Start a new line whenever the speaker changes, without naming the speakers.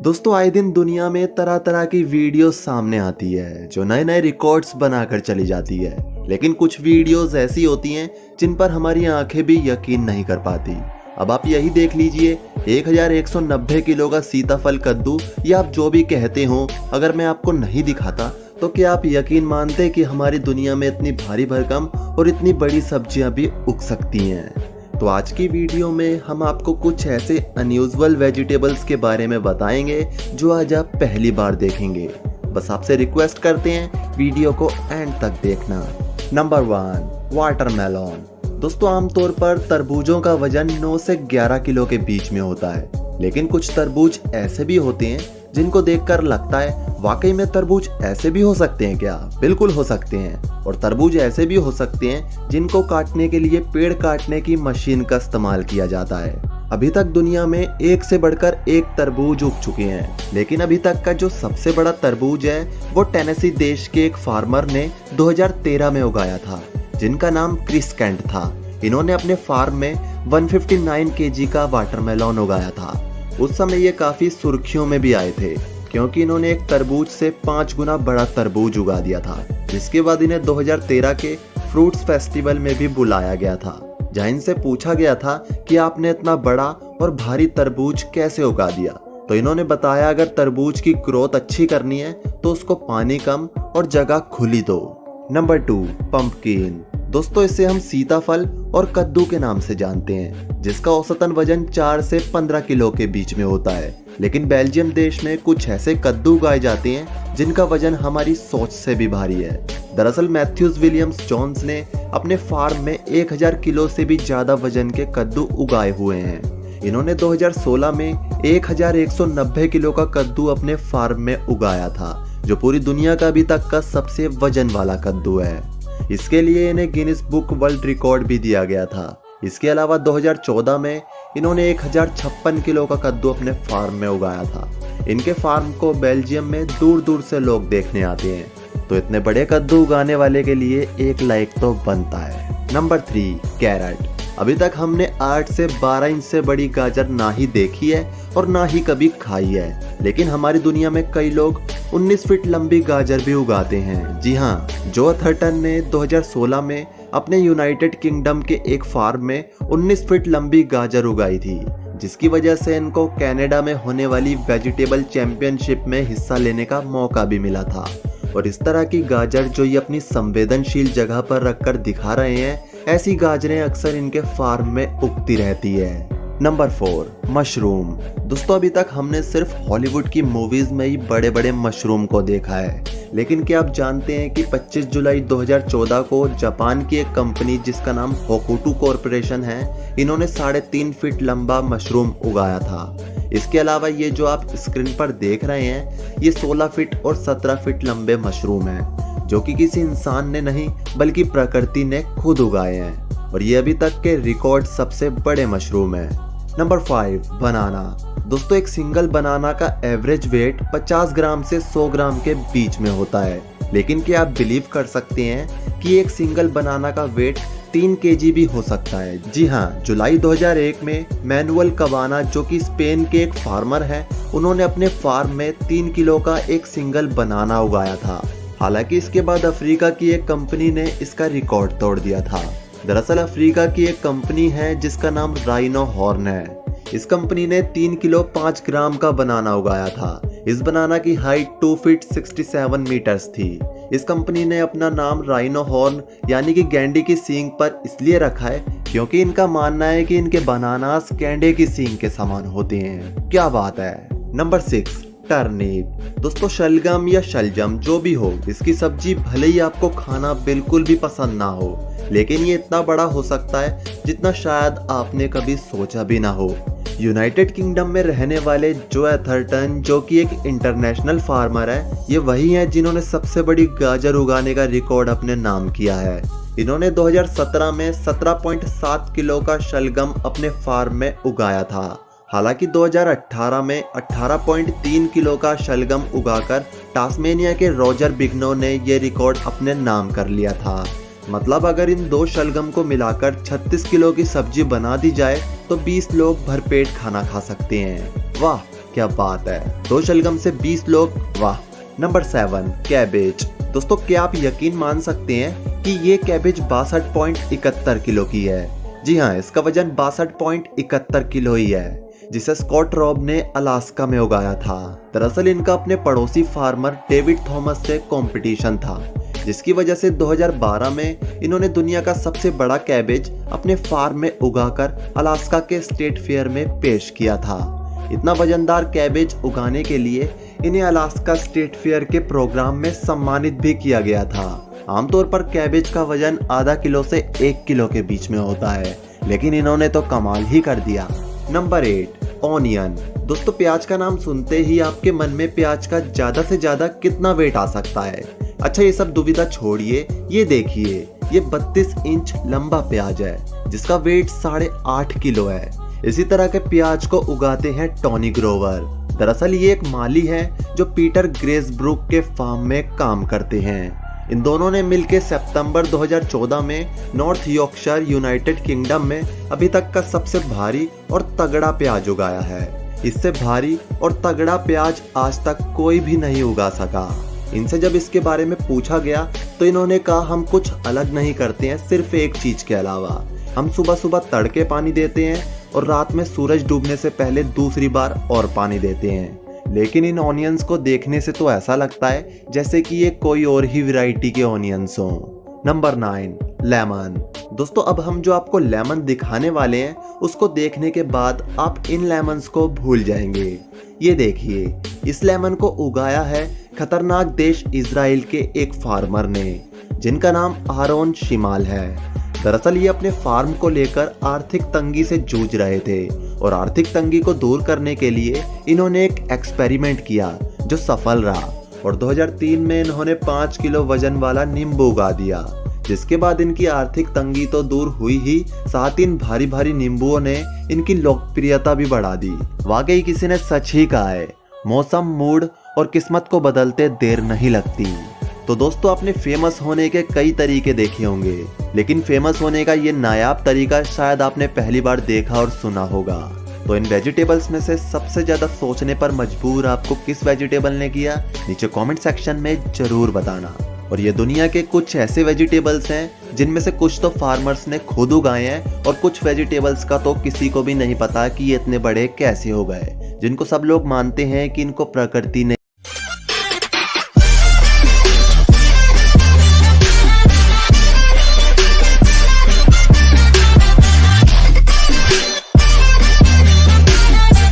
दोस्तों आए दिन दुनिया में तरह तरह की वीडियोस सामने आती है जो नए नए रिकॉर्ड्स बनाकर चली जाती है। लेकिन कुछ वीडियोस ऐसी होती हैं जिन पर हमारी आंखें भी यकीन नहीं कर पाती। अब आप यही देख लीजिए, 1190 किलो का सीताफल कद्दू या आप जो भी कहते हो, अगर मैं आपको नहीं दिखाता तो क्या आप यकीन मानते कि हमारी दुनिया में इतनी भारी भरकम और इतनी बड़ी सब्जियां भी उग सकती हैं। तो आज की वीडियो में हम आपको कुछ ऐसे अनयूजुअल वेजिटेबल्स के बारे में बताएंगे जो आज आप पहली बार देखेंगे। बस आपसे रिक्वेस्ट करते हैं वीडियो को एंड तक देखना। Number 1, watermelon. दोस्तों आमतौर पर तरबूजों का वजन 9 से 11 किलो के बीच में होता है, लेकिन कुछ तरबूज ऐसे भी होते हैं जिनको देखकर लगता है वाकई में तरबूज ऐसे भी हो सकते हैं क्या? बिल्कुल हो सकते हैं। और तरबूज ऐसे भी हो सकते हैं जिनको काटने के लिए पेड़ काटने की मशीन का इस्तेमाल किया जाता है। अभी तक दुनिया में एक से बढ़कर एक तरबूज उग चुके हैं, लेकिन अभी तक का जो सबसे बड़ा तरबूज है वो टेनेसी देश के एक फार्मर ने 2013 में उगाया था, जिनका नाम क्रिस कैंट था। इन्होंने अपने फार्म में 159 केजी का वाटरमेलन उगाया था। उस समय ये काफी सुर्खियों में भी आए थे क्योंकि इन्होंने एक तरबूज से 5 गुना बड़ा तरबूज उगा दिया था, जिसके बाद इन्हें 2013 के फ्रूट्स फेस्टिवल में भी बुलाया गया था, जहां इनसे पूछा गया था कि आपने इतना बड़ा और भारी तरबूज कैसे उगा दिया। तो इन्होंने बताया अगर तरबूज की ग्रोथ अच्छी करनी है तो उसको पानी कम और जगह खुली दो। Number 2, pumpkin. दोस्तों इसे हम सीताफल और कद्दू के नाम से जानते हैं, जिसका औसतन वजन 4 से 15 किलो के बीच में होता है। लेकिन बेल्जियम देश में कुछ ऐसे कद्दू उगाए जाते हैं जिनका वजन हमारी सोच से भी भारी है। दरअसल मैथ्यूज विलियम्स जोन्स ने अपने फार्म में 1000 किलो से भी ज्यादा वजन के कद्दू उगाए हुए हैं। इन्होंने 2016 में 1190 किलो का कद्दू अपने फार्म में उगाया था, जो पूरी दुनिया का अभी तक का सबसे वजन वाला कद्दू है। इसके लिए इन्हें गिनीज बुक वर्ल्ड रिकॉर्ड भी दिया गया था। इसके अलावा 2014 में इन्होंने 1056 किलो का कद्दू अपने फार्म में उगाया था। इनके फार्म को बेल्जियम में दूर दूर से लोग देखने आते हैं, तो इतने बड़े कद्दू उगाने वाले के लिए एक लाइक तो बनता है। Number 3, carat. अभी तक हमने 8 से 12 इंच से बड़ी गाजर ना ही देखी है और ना ही कभी खाई है, लेकिन हमारी दुनिया में कई लोग 19 फीट लंबी गाजर भी उगाते हैं। जी हाँ, जो अथर्टन ने 2016 में अपने यूनाइटेड किंगडम के एक फार्म में 19 फीट लंबी गाजर उगाई थी, जिसकी वजह से इनको कनाडा में होने वाली वेजिटेबल चैंपियनशिप में हिस्सा लेने का मौका भी मिला था। और इस तरह की गाजर जो ये अपनी संवेदनशील जगह पर रखकर दिखा रहे हैं, ऐसी गाजरें अक्सर इनके फार्म में उगती रहती है। Number 4, mushroom. दोस्तों अभी तक हमने सिर्फ हॉलीवुड की मूवीज में ही बड़े बड़े मशरूम को देखा है, लेकिन क्या आप जानते हैं कि 25 जुलाई 2014 को जापान की एक कंपनी जिसका नाम होकुटू कॉर्पोरेशन है, इन्होंने 3.5 फीट लंबा मशरूम उगाया था। इसके अलावा ये जो आप स्क्रीन पर देख रहे हैं, ये 16 फीट और 17 फीट लंबे मशरूम हैं, जो कि किसी इंसान ने नहीं बल्कि प्रकृति ने खुद उगाए हैं। और ये अभी तक के रिकॉर्ड सबसे बड़े मशरूम हैं। नंबर 5, बनाना। दोस्तों एक सिंगल बनाना का एवरेज वेट 50 ग्राम से 100 ग्राम के बीच में होता है, लेकिन क्या आप बिलीव कर सकते हैं कि एक सिंगल बनाना का वेट 3 केजी भी हो सकता है। जी हाँ, जुलाई 2001 में मैनुअल कबाना, जो कि स्पेन के एक फार्मर हैं, उन्होंने अपने फार्म में 3 किलो का एक सिंगल बनाना उगाया था। हालांकि इसके बाद अफ्रीका की एक कंपनी ने इसका रिकॉर्ड तोड़ दिया था। दरअसल अफ्रीका की एक कंपनी है जिसका नाम राइनो हॉर्न है। इस कंपनी ने 3 किलो 5 ग्राम का बनाना उगाया था। इस बनाना की हाइट 2 फीट 67 मीटर्स थी। इस कंपनी ने अपना नाम राइनो हॉर्न यानी कि गैंडे की सींग पर इसलिए रखा है क्योंकि इनका मानना है कि इनके बनानास गैंडे की सींग के समान होते हैं। क्या बात है। Number 6, turnip. दोस्तों शलगम या शलजम जो भी हो, इसकी सब्जी भले ही आपको खाना बिल्कुल भी पसंद ना हो, लेकिन ये इतना बड़ा हो सकता है जितना शायद आपने कभी सोचा भी ना हो। यूनाइटेड किंगडम में रहने वाले जो अथर्टन, जो कि एक इंटरनेशनल फार्मर है, ये वही हैं जिन्होंने सबसे बड़ी गाजर उगाने का रिकॉर्ड अपने नाम किया है। इन्होंने 2017 में 17.7 किलो का शलगम अपने फार्म में उगाया था। हालांकि 2018 में 18.3 किलो का शलगम उगाकर टास्मेनिया के रॉजर बिग्नो ने यह रिकॉर्ड अपने नाम कर लिया था। मतलब अगर इन 2 शलगम को मिलाकर 36 किलो की सब्जी बना दी जाए तो 20 लोग भरपेट खाना खा सकते हैं। वाह, क्या बात है, 2 शलगम से 20 लोग, वाह। Number 7, cabbage. दोस्तों क्या आप यकीन मान सकते हैं कि ये कैबेज 62.71 किलो की है। जी हाँ, इसका वजन 62.71 किलो ही है, जिसे स्कॉट रॉब ने अलास्का में उगाया था। दरअसल इनका अपने पड़ोसी फार्मर डेविड थॉमस से कंपटीशन था, जिसकी वजह से 2012 में इन्होंने दुनिया का सबसे बड़ा कैबेज अपने फार्म में उगाकर अलास्का के स्टेट फेयर में पेश किया था। इतना वजनदार कैबेज उगाने के लिए इन्हें अलास्का स्टेट फेयर के प्रोग्राम में सम्मानित भी किया गया था। आमतौर पर कैबेज का वजन आधा किलो से 1 किलो के बीच में होता है, लेकिन इन्होंने तो कमाल ही कर दिया। Number 8, onion. दोस्तों प्याज का नाम सुनते ही आपके मन में प्याज का ज्यादा से ज्यादा कितना वेट आ सकता है। अच्छा ये सब दुविधा छोड़िए, ये देखिए, ये 32 इंच लंबा प्याज है जिसका वेट 8.5 किलो है। इसी तरह के प्याज को उगाते हैं टॉनी ग्रोवर। दरअसल ये एक माली है जो पीटर ग्रेसब्रुक के फार्म में काम करते हैं। इन दोनों ने मिलकर सितंबर 2014 में नॉर्थ यॉर्कशायर यूनाइटेड किंगडम में अभी तक का सबसे भारी और तगड़ा प्याज उगाया है। इससे भारी और तगड़ा प्याज आज तक कोई भी नहीं उगा सका। इनसे जब इसके बारे में पूछा गया तो इन्होंने कहा हम कुछ अलग नहीं करते हैं, सिर्फ एक चीज के अलावा। हम सुबह सुबह तड़के पानी देते हैं और रात में सूरज डूबने से पहले दूसरी बार और पानी देते हैं। लेकिन इन ऑनियंस को देखने से तो ऐसा लगता है जैसे कि ये कोई और ही वैरायटी के ऑनियंस हों। Number 9, lemon. दोस्तों अब हम जो आपको लेमन दिखाने वाले हैं उसको देखने के बाद आप इन लेमन्स को भूल जाएंगे। ये देखिए, इस लेमन को उगाया है खतरनाक देश इजराइल के एक फार्मर ने, जिनका नाम आरोन शिमाल है। दरअसल ये अपने फार्म को लेकर आर्थिक तंगी से जूझ रहे थे और आर्थिक तंगी को दूर करने के लिए इन्होंने एक एक्सपेरिमेंट किया जो सफल रहा और 2003 में इन्होंने 5 किलो वजन वाला नींबू उगा दिया, जिसके बाद इनकी आर्थिक तंगी तो दूर हुई ही, साथ इन भारी भारी नींबुओं ने इनकी लोकप्रियता भी बढ़ा दी। वाकई किसी ने सच ही कहा है, मौसम, मूड और किस्मत को बदलते देर नहीं लगती। तो दोस्तों आपने फेमस होने के कई तरीके देखे होंगे, लेकिन फेमस होने का ये नायाब तरीका शायद आपने पहली बार देखा और सुना होगा। तो इन वेजिटेबल्स में से सबसे ज्यादा सोचने पर मजबूर आपको किस वेजिटेबल ने किया, नीचे कमेंट सेक्शन में जरूर बताना। और ये दुनिया के कुछ ऐसे वेजिटेबल्स हैं जिनमें से कुछ तो फार्मर्स ने खुद उगाए हैं और कुछ वेजिटेबल्स का तो किसी को भी नहीं पता कि ये इतने बड़े कैसे हो गए, जिनको सब लोग मानते हैं कि इनको प्रकृति ने